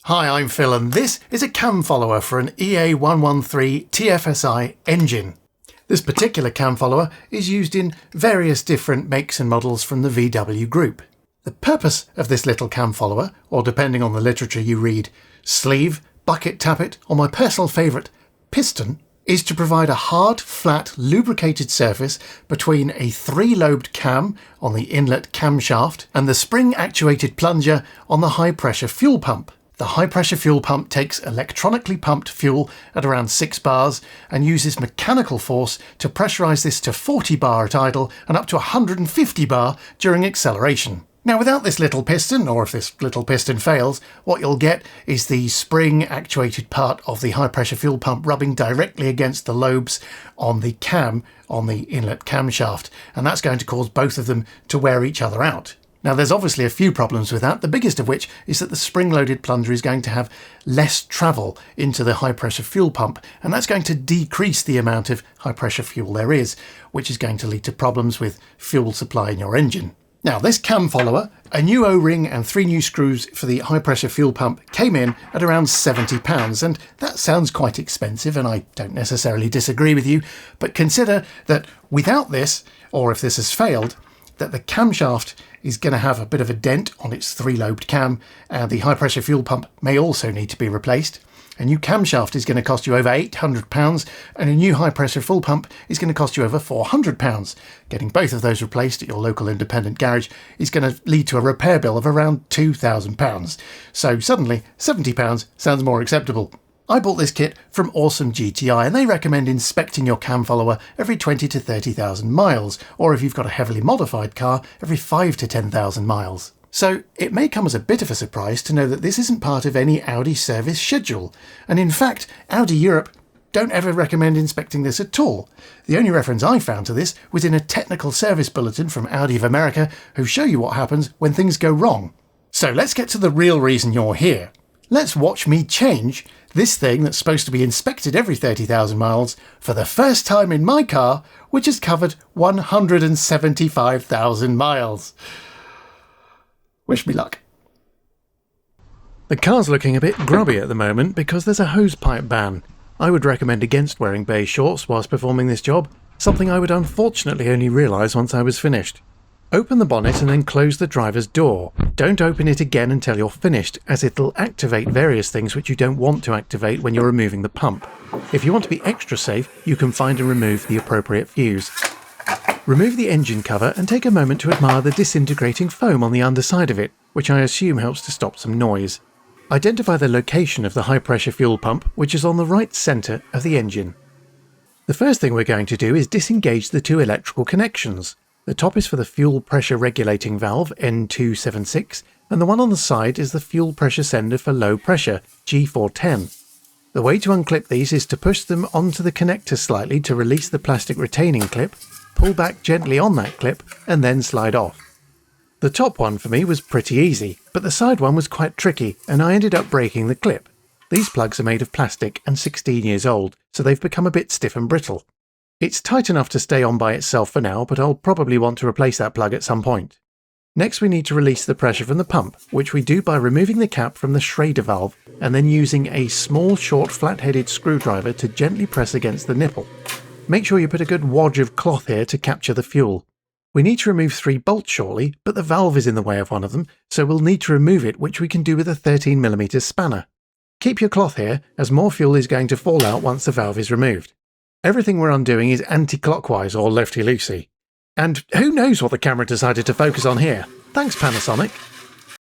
Hi, I'm Phil and this is a cam follower for an EA113 TFSI engine. This particular cam follower is used in various different makes and models from the VW group. The purpose of this little cam follower, or depending on the literature you read, sleeve, bucket tappet, or my personal favourite, piston, is to provide a hard, flat, lubricated surface between a three-lobed cam on the inlet camshaft and the spring-actuated plunger on the high-pressure fuel pump. The high-pressure fuel pump takes electronically pumped fuel at around 6 bars and uses mechanical force to pressurise this to 40 bar at idle and up to 150 bar during acceleration. Now, without this little piston, or if this little piston fails, what you'll get is the spring-actuated part of the high-pressure fuel pump rubbing directly against the lobes on the cam on the inlet camshaft, and that's going to cause both of them to wear each other out. Now, there's obviously a few problems with that, the biggest of which is that the spring-loaded plunger is going to have less travel into the high-pressure fuel pump, and that's going to decrease the amount of high-pressure fuel there is, which is going to lead to problems with fuel supply in your engine. Now, this cam follower, a new O-ring and 3 new screws for the high-pressure fuel pump came in at around £70, and that sounds quite expensive, and I don't necessarily disagree with you, but consider that without this, or if this has failed, that the camshaft is going to have a bit of a dent on its 3-lobed cam, and the high-pressure fuel pump may also need to be replaced. A new camshaft is going to cost you over £800, and a new high-pressure fuel pump is going to cost you over £400. Getting both of those replaced at your local independent garage is going to lead to a repair bill of around £2,000. So suddenly, £70 sounds more acceptable. I bought this kit from Awesome GTI, and they recommend inspecting your cam follower every 20 to 30,000 miles, or if you've got a heavily modified car, every 5 to 10,000 miles. So it may come as a bit of a surprise to know that this isn't part of any Audi service schedule, and in fact, Audi Europe don't ever recommend inspecting this at all. The only reference I found to this was in a technical service bulletin from Audi of America, who show you what happens when things go wrong. So let's get to the real reason you're here. Let's watch me change this thing that's supposed to be inspected every 30,000 miles for the first time in my car, which has covered 175,000 miles. Wish me luck. The car's looking a bit grubby at the moment because there's a hosepipe ban. I would recommend against wearing beige shorts whilst performing this job, something I would unfortunately only realise once I was finished. Open the bonnet and then close the driver's door. Don't open it again until you're finished, as it'll activate various things which you don't want to activate when you're removing the pump. If you want to be extra safe, you can find and remove the appropriate fuse. Remove the engine cover and take a moment to admire the disintegrating foam on the underside of it, which I assume helps to stop some noise. Identify the location of the high-pressure fuel pump, which is on the right centre of the engine. The first thing we're going to do is disengage the 2 electrical connections. The top is for the fuel pressure regulating valve N276, and the one on the side is the fuel pressure sender for low pressure G410. The way to unclip these is to push them onto the connector slightly to release the plastic retaining clip, pull back gently on that clip, and then slide off. The top one for me was pretty easy, but the side one was quite tricky, and I ended up breaking the clip. These plugs are made of plastic and 16 years old, so they've become a bit stiff and brittle. It's tight enough to stay on by itself for now, but I'll probably want to replace that plug at some point. Next, we need to release the pressure from the pump, which we do by removing the cap from the Schrader valve and then using a small, short, flat-headed screwdriver to gently press against the nipple. Make sure you put a good wadge of cloth here to capture the fuel. We need to remove 3 bolts shortly, but the valve is in the way of one of them, so we'll need to remove it, which we can do with a 13mm spanner. Keep your cloth here, as more fuel is going to fall out once the valve is removed. Everything we're undoing is anti-clockwise or lefty-loosey. And who knows what the camera decided to focus on here? Thanks, Panasonic.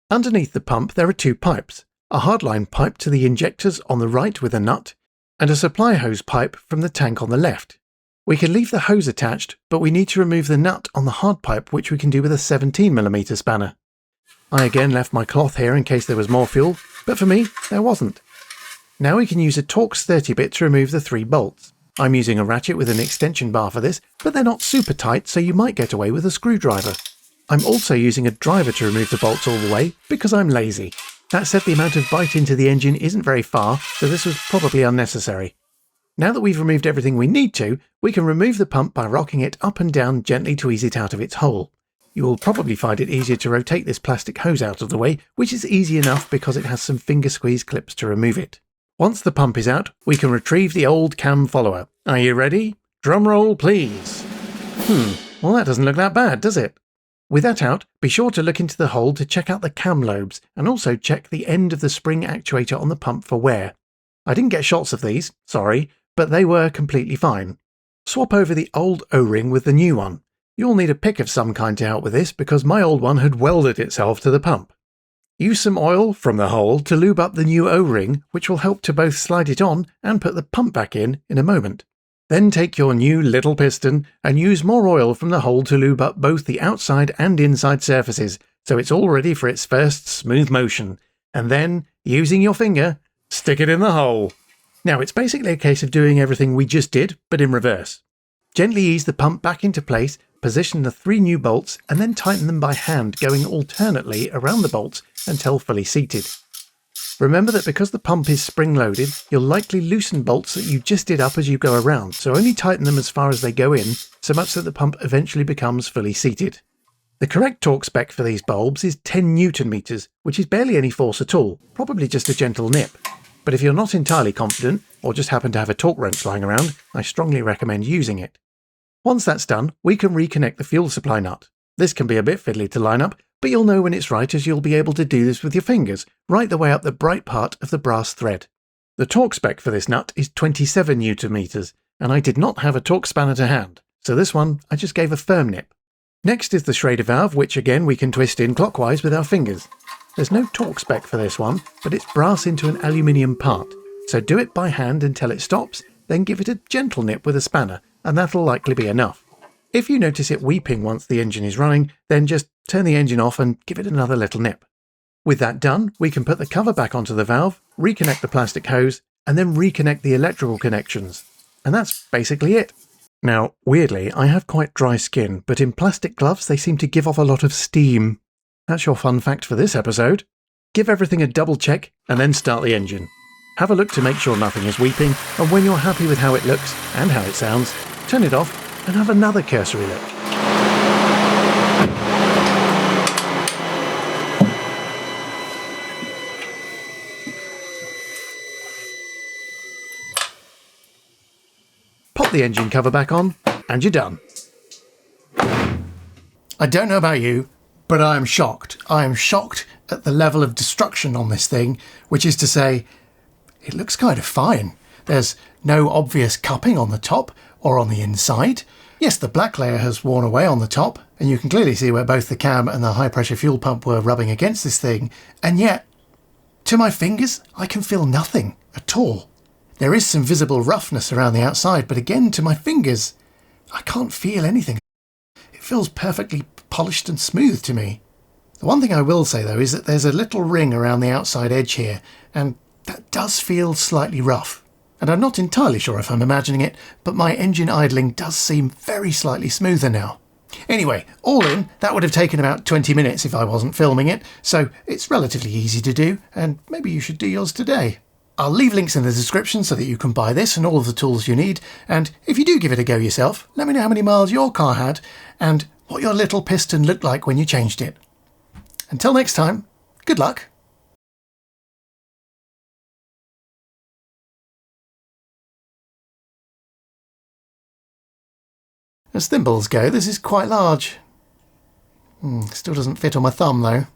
Underneath the pump there are 2 pipes, a hardline pipe to the injectors on the right with a nut, and a supply hose pipe from the tank on the left. We can leave the hose attached, but we need to remove the nut on the hard pipe, which we can do with a 17mm spanner. I again left my cloth here in case there was more fuel, but for me, there wasn't. Now we can use a Torx 30-bit to remove the 3 bolts. I'm using a ratchet with an extension bar for this, but they're not super tight, so you might get away with a screwdriver. I'm also using a driver to remove the bolts all the way, because I'm lazy. That said, the amount of bite into the engine isn't very far, so this was probably unnecessary. Now that we've removed everything we need to, we can remove the pump by rocking it up and down gently to ease it out of its hole. You'll probably find it easier to rotate this plastic hose out of the way, which is easy enough because it has some finger squeeze clips to remove it. Once the pump is out, we can retrieve the old cam follower. Are you ready? Drum roll, please. Well, that doesn't look that bad, does it? With that out, be sure to look into the hole to check out the cam lobes and also check the end of the spring actuator on the pump for wear. I didn't get shots of these, sorry, but they were completely fine. Swap over the old O-ring with the new one. You'll need a pick of some kind to help with this because my old one had welded itself to the pump. Use some oil from the hole to lube up the new O-ring, which will help to both slide it on and put the pump back in a moment. Then take your new little piston and use more oil from the hole to lube up both the outside and inside surfaces, so it's all ready for its first smooth motion. And then, using your finger, stick it in the hole. Now it's basically a case of doing everything we just did, but in reverse. Gently ease the pump back into place, position the 3 new bolts, and then tighten them by hand, going alternately around the bolts until fully seated. Remember that because the pump is spring-loaded, you'll likely loosen bolts that you just did up as you go around, so only tighten them as far as they go in, so much that the pump eventually becomes fully seated. The correct torque spec for these bulbs is 10 Newton meters, which is barely any force at all, probably just a gentle nip. But if you're not entirely confident, or just happen to have a torque wrench lying around, I strongly recommend using it. Once that's done, we can reconnect the fuel supply nut. This can be a bit fiddly to line up, but you'll know when it's right as you'll be able to do this with your fingers, right the way up the bright part of the brass thread. The torque spec for this nut is 27 Newton meters, and I did not have a torque spanner to hand, so this one I just gave a firm nip. Next is the Schrader valve, which again we can twist in clockwise with our fingers. There's no torque spec for this one, but it's brass into an aluminium part, so do it by hand until it stops, then give it a gentle nip with a spanner, and that'll likely be enough. If you notice it weeping once the engine is running, then just turn the engine off and give it another little nip. With that done, we can put the cover back onto the valve, reconnect the plastic hose, and then reconnect the electrical connections. And that's basically it. Now, weirdly, I have quite dry skin, but in plastic gloves they seem to give off a lot of steam. That's your fun fact for this episode. Give everything a double check, and then start the engine. Have a look to make sure nothing is weeping, and when you're happy with how it looks and how it sounds, turn it off and have another cursory look. Pop the engine cover back on, and you're done. I don't know about you, but I am shocked. I am shocked at the level of destruction on this thing, which is to say, it looks kind of fine. There's no obvious cupping on the top or on the inside. Yes, the black layer has worn away on the top, and you can clearly see where both the cam and the high-pressure fuel pump were rubbing against this thing, and yet, to my fingers, I can feel nothing at all. There is some visible roughness around the outside, but again, to my fingers, I can't feel anything. It feels perfectly polished and smooth to me. The one thing I will say, though, is that there's a little ring around the outside edge here, and that does feel slightly rough. And I'm not entirely sure if I'm imagining it, but my engine idling does seem very slightly smoother now. Anyway, all in, that would have taken about 20 minutes if I wasn't filming it, so it's relatively easy to do, and maybe you should do yours today. I'll leave links in the description so that you can buy this and all of the tools you need, and if you do give it a go yourself, let me know how many miles your car had, and what your little piston looked like when you changed it. Until next time, good luck. As thimbles go, this is quite large. Still doesn't fit on my thumb though.